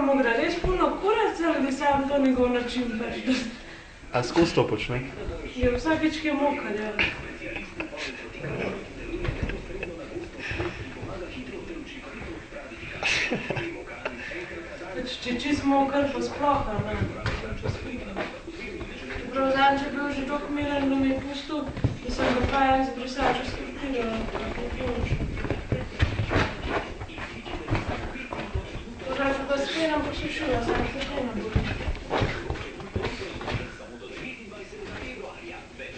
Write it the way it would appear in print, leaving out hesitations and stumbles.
mu gre res puno kurac, ali bi sam to njegov način peč. A skozi to počne? Je vsakeč, ki je mokal, ja. Če čist mokal, pa sploh, ne, čez vikend. Čeprav zadnjič je bil že toliko miren, da mi je pustil, da sem ga pa jaz brisačo skrpirala. Podrače pa s penom posušila, sem se penom.